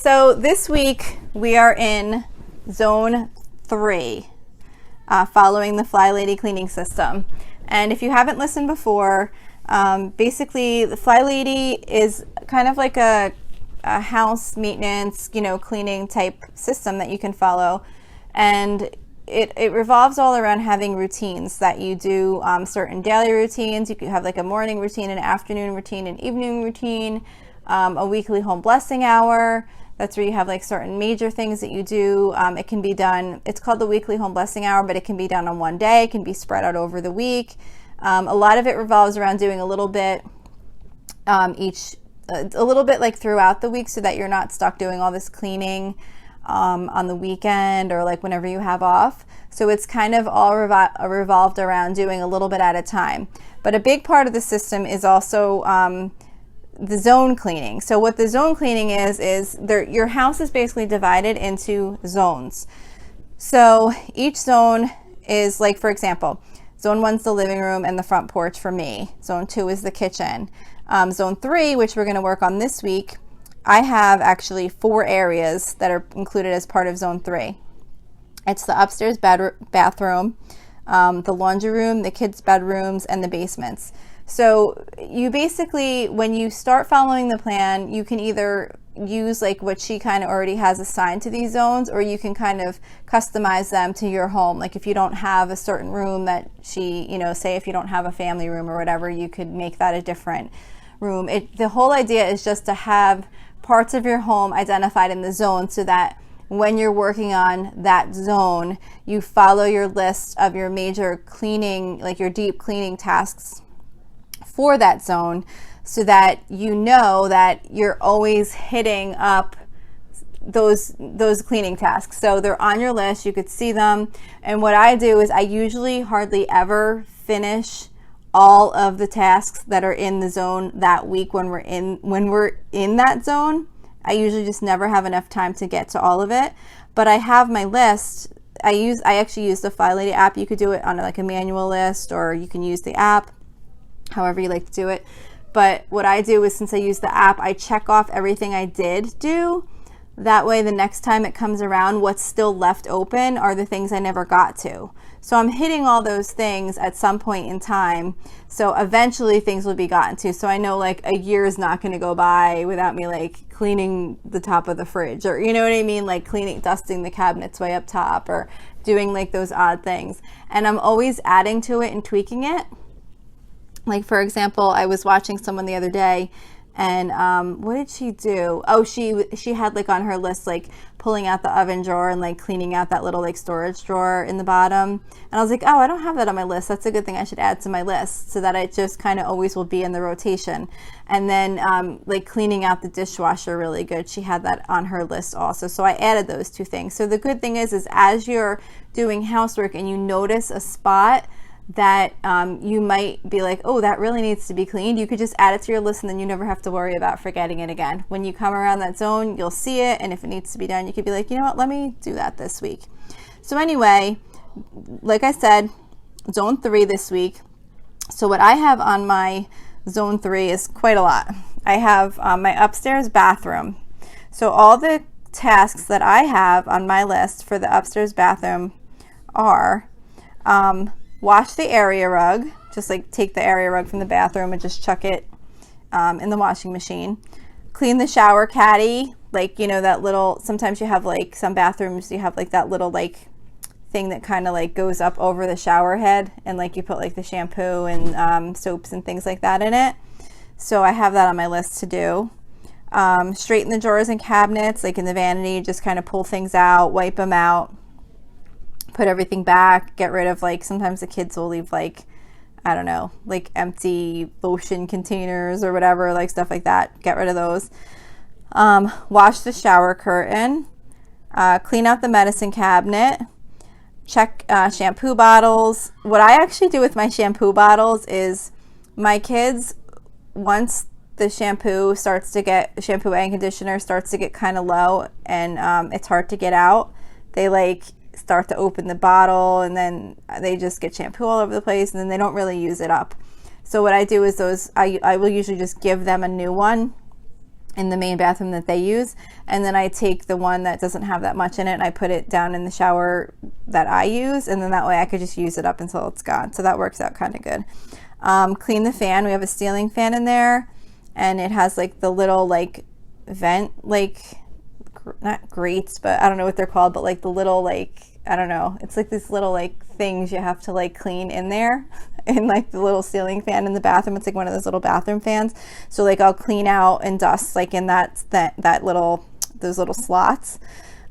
So this week we are in zone 3, following the flylady cleaning system. And if you haven't listened before, basically the flylady is kind of like a house maintenance, cleaning type system that you can follow. And it revolves all around having routines that you do, certain daily routines. You could have like a morning routine, an afternoon routine, an evening routine, a weekly home blessing hour. That's where you have like certain major things that you do. It can be done, it's called the weekly home blessing hour, but it can be done on one day. It can be spread out over the week. A lot of it revolves around doing a little bit a little bit like throughout the week, so that you're not stuck doing all this cleaning on the weekend or like whenever you have off. So it's kind of all revolved around doing a little bit at a time. But a big part of the system is also the zone cleaning. So what the zone cleaning is your house is basically divided into zones. So each zone is like, for example, zone 1's the living room and the front porch for me. Zone 2 is the kitchen. Zone 3, which we're going to work on this week, I have actually 4 areas that are included as part of zone 3. It's the upstairs bathroom, the laundry room, the kids' bedrooms, and the basements. So you basically, when you start following the plan, you can either use like what she kind of already has assigned to these zones, or you can kind of customize them to your home. Like if you don't have a certain room that she, say if you don't have a family room or whatever, you could make that a different room. The whole idea is just to have parts of your home identified in the zone, so that when you're working on that zone, you follow your list of your major cleaning, like your deep cleaning tasks for that zone, so that you know that you're always hitting up those cleaning tasks. So they're on your list, you could see them. And what I do is I usually hardly ever finish all of the tasks that are in the zone that week when we're in that zone. I usually just never have enough time to get to all of it. But I have my list. I actually use the flylady app. You could do it on like a manual list, or you can use the app, however you like to do it. But what I do is, since I use the app, I check off everything I did do. That way the next time it comes around, what's still left open are the things I never got to. So I'm hitting all those things at some point in time. So eventually things will be gotten to. So I know like a year is not going to go by without me like cleaning the top of the fridge, or you know what I mean? Like dusting the cabinets way up top, or doing like those odd things. And I'm always adding to it and tweaking it. Like for example, I was watching someone the other day, and what did she do? Oh, she had like on her list like pulling out the oven drawer and like cleaning out that little like storage drawer in the bottom. And I was like, oh, I don't have that on my list. That's a good thing I should add to my list, so that it just kind of always will be in the rotation. And then like cleaning out the dishwasher really good. She had that on her list also. So I added those 2 things. So the good thing is as you're doing housework and you notice a spot that you might be like, oh, that really needs to be cleaned, you could just add it to your list, and then you never have to worry about forgetting it again. When you come around that zone, you'll see it, and if it needs to be done, you could be like, you know what, let me do that this week. So anyway, like I said, zone 3 this week. So what I have on my zone 3 is quite a lot. I have my upstairs bathroom. So all the tasks that I have on my list for the upstairs bathroom are wash the area rug, just like take the area rug from the bathroom and just chuck it in the washing machine. Clean the shower caddy, like, that little, sometimes you have like some bathrooms, you have like that little like thing that kind of like goes up over the shower head, and like you put like the shampoo and soaps and things like that in it. So I have that on my list to do. Straighten the drawers and cabinets, like in the vanity, just kind of pull things out, wipe them out, put everything back, get rid of like, sometimes the kids will leave like, I don't know, like empty lotion containers or whatever, like stuff like that. Get rid of those. Wash the shower curtain, clean out the medicine cabinet, check shampoo bottles. What I actually do with my shampoo bottles is my kids, once the shampoo and conditioner starts to get kind of low and it's hard to get out, they like start to open the bottle, and then they just get shampoo all over the place, and then they don't really use it up. So what I do is I will usually just give them a new one in the main bathroom that they use, and then I take the one that doesn't have that much in it and I put it down in the shower that I use, and then that way I could just use it up until it's gone. So that works out kind of good. Clean the fan. We have a ceiling fan in there, and it has like the little like vent, like not grates, but I don't know what they're called, but like the little like, I don't know, it's like these little like things you have to like clean in there in like the little ceiling fan in the bathroom. It's like one of those little bathroom fans. So like I'll clean out and dust like in that little, those little slots.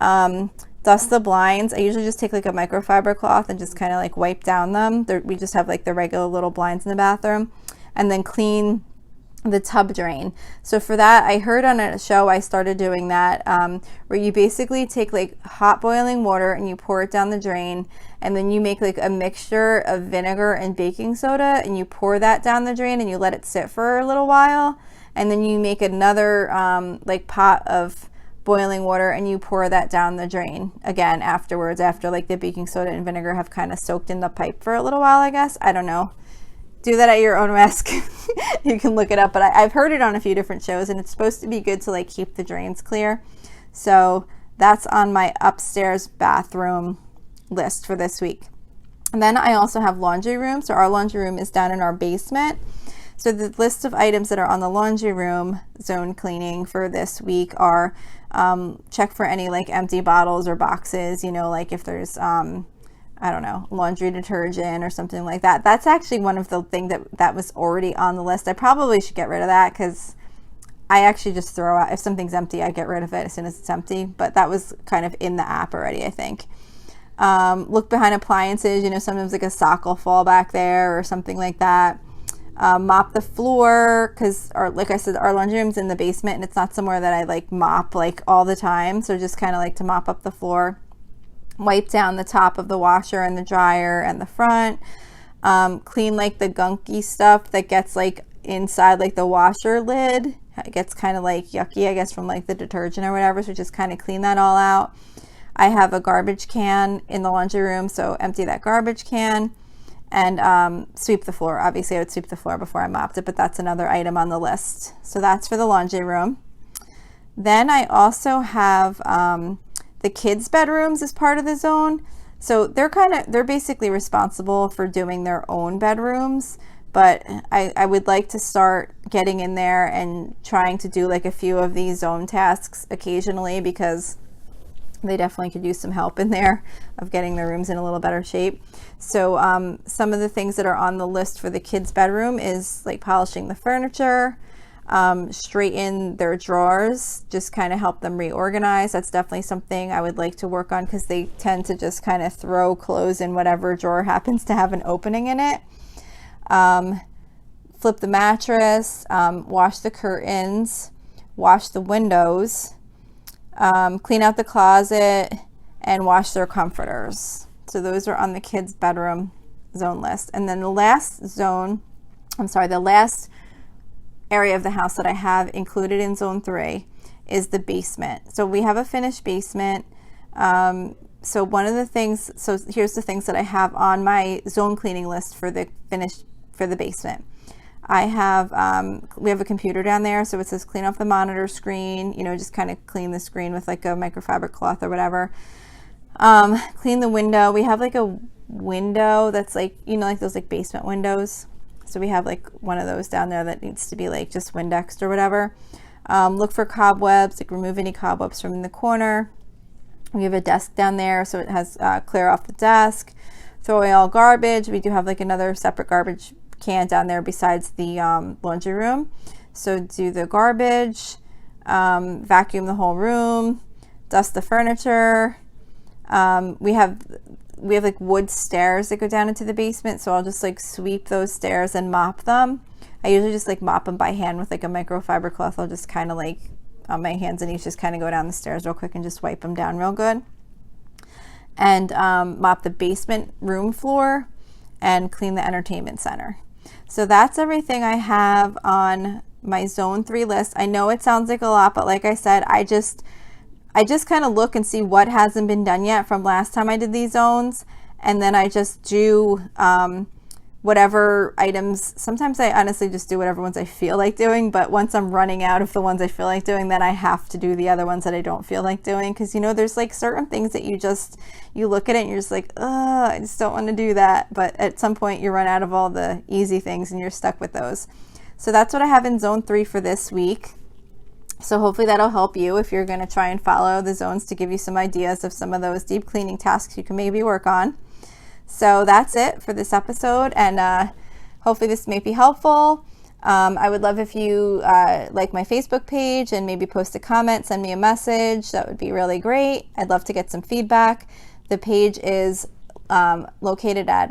Dust the blinds. I usually just take like a microfiber cloth and just kind of like wipe down them. We just have like the regular little blinds in the bathroom. And then clean the tub drain. So for that, I heard on a show, I started doing that, where you basically take like hot boiling water and you pour it down the drain, and then you make like a mixture of vinegar and baking soda and you pour that down the drain and you let it sit for a little while, and then you make another like pot of boiling water and you pour that down the drain again afterwards, after like the baking soda and vinegar have kind of soaked in the pipe for a little while, I guess. I don't know. Do that at your own risk. You can look it up, but I've heard it on a few different shows, and it's supposed to be good to like keep the drains clear. So that's on my upstairs bathroom list for this week. And then I also have laundry room. So our laundry room is down in our basement. So the list of items that are on the laundry room zone cleaning for this week are check for any like empty bottles or boxes, you know, like if there's I don't know, laundry detergent or something like that. That's actually one of the things that was already on the list. I probably should get rid of that, because I actually just throw out, if something's empty, I get rid of it as soon as it's empty. But that was kind of in the app already, I think. Look behind appliances. You know, sometimes like a sock will fall back there or something like that. Mop the floor, because like I said, our laundry room's in the basement and it's not somewhere that I like mop like all the time. So just kind of like to mop up the floor. Wipe down the top of the washer and the dryer and the front. Clean like the gunky stuff that gets like inside like the washer lid. It gets kind of like yucky, I guess, from like the detergent or whatever. So just kind of clean that all out. I have a garbage can in the laundry room, so empty that garbage can. And sweep the floor. Obviously I would sweep the floor before I mopped it, but that's another item on the list. So that's for the laundry room. Then I also have the kids' bedrooms as part of the zone. So they're basically responsible for doing their own bedrooms, but I would like to start getting in there and trying to do like a few of these zone tasks occasionally, because they definitely could use some help in there of getting their rooms in a little better shape. So some of the things that are on the list for the kids' bedroom is like polishing the furniture, straighten their drawers, just kind of help them reorganize. That's definitely something I would like to work on, because they tend to just kind of throw clothes in whatever drawer happens to have an opening in it. Flip the mattress, wash the curtains, wash the windows, clean out the closet, and wash their comforters. So those are on the kids' bedroom zone list. And then the last area of the house that I have included in zone 3 is the basement. So we have a finished basement. So here's the things that I have on my zone cleaning list for the basement. I have, we have a computer down there, so it says clean off the monitor screen, you know, just kind of clean the screen with like a microfiber cloth or whatever. Clean the window. We have like a window that's like, you know, like those like basement windows. So we have like one of those down there that needs to be like just Windexed or whatever. Look for cobwebs, like remove any cobwebs from the corner. We have a desk down there, so it has clear off the desk. Throw away all garbage. We do have like another separate garbage can down there besides the laundry room. So do the garbage, vacuum the whole room, dust the furniture. We have like wood stairs that go down into the basement, so I'll just like sweep those stairs and mop them. I usually just like mop them by hand with like a microfiber cloth. I'll just kind of like on my hands and knees just kind of go down the stairs real quick and just wipe them down real good. And mop the basement room floor and clean the entertainment center. So that's everything I have on my zone 3 list. I know it sounds like a lot, but like I said, I just kind of look and see what hasn't been done yet from last time I did these zones, and then I just do whatever items. Sometimes I honestly just do whatever ones I feel like doing, but once I'm running out of the ones I feel like doing, then I have to do the other ones that I don't feel like doing, because you know, there's like certain things that you look at it and you're just like, oh, I just don't want to do that, but at some point you run out of all the easy things and you're stuck with those. So that's what I have in zone 3 for this week. So hopefully that'll help you if you're going to try and follow the zones, to give you some ideas of some of those deep cleaning tasks you can maybe work on. So that's it for this episode, and hopefully this may be helpful. I would love if you like my Facebook page and maybe post a comment, send me a message. That would be really great. I'd love to get some feedback. The page is located at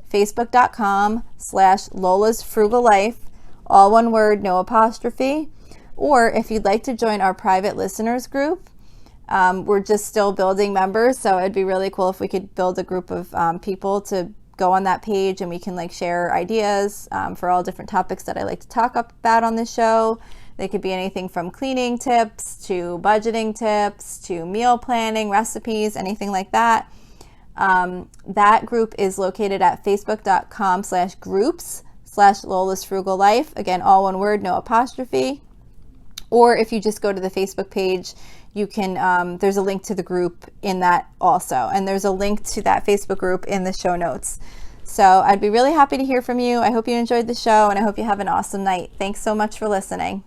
facebook.com/Lola's Frugal Life, all one word, no apostrophe. Or if you'd like to join our private listeners group, we're just still building members, so it'd be really cool if we could build a group of people to go on that page, and we can like share ideas for all different topics that I like to talk about on this show. They could be anything from cleaning tips to budgeting tips to meal planning, recipes, anything like that. That group is located at facebook.com/groups/Lola's Frugal Life. Again, all one word, no apostrophe. Or if you just go to the Facebook page, you can, there's a link to the group in that also. And there's a link to that Facebook group in the show notes. So I'd be really happy to hear from you. I hope you enjoyed the show, and I hope you have an awesome night. Thanks so much for listening.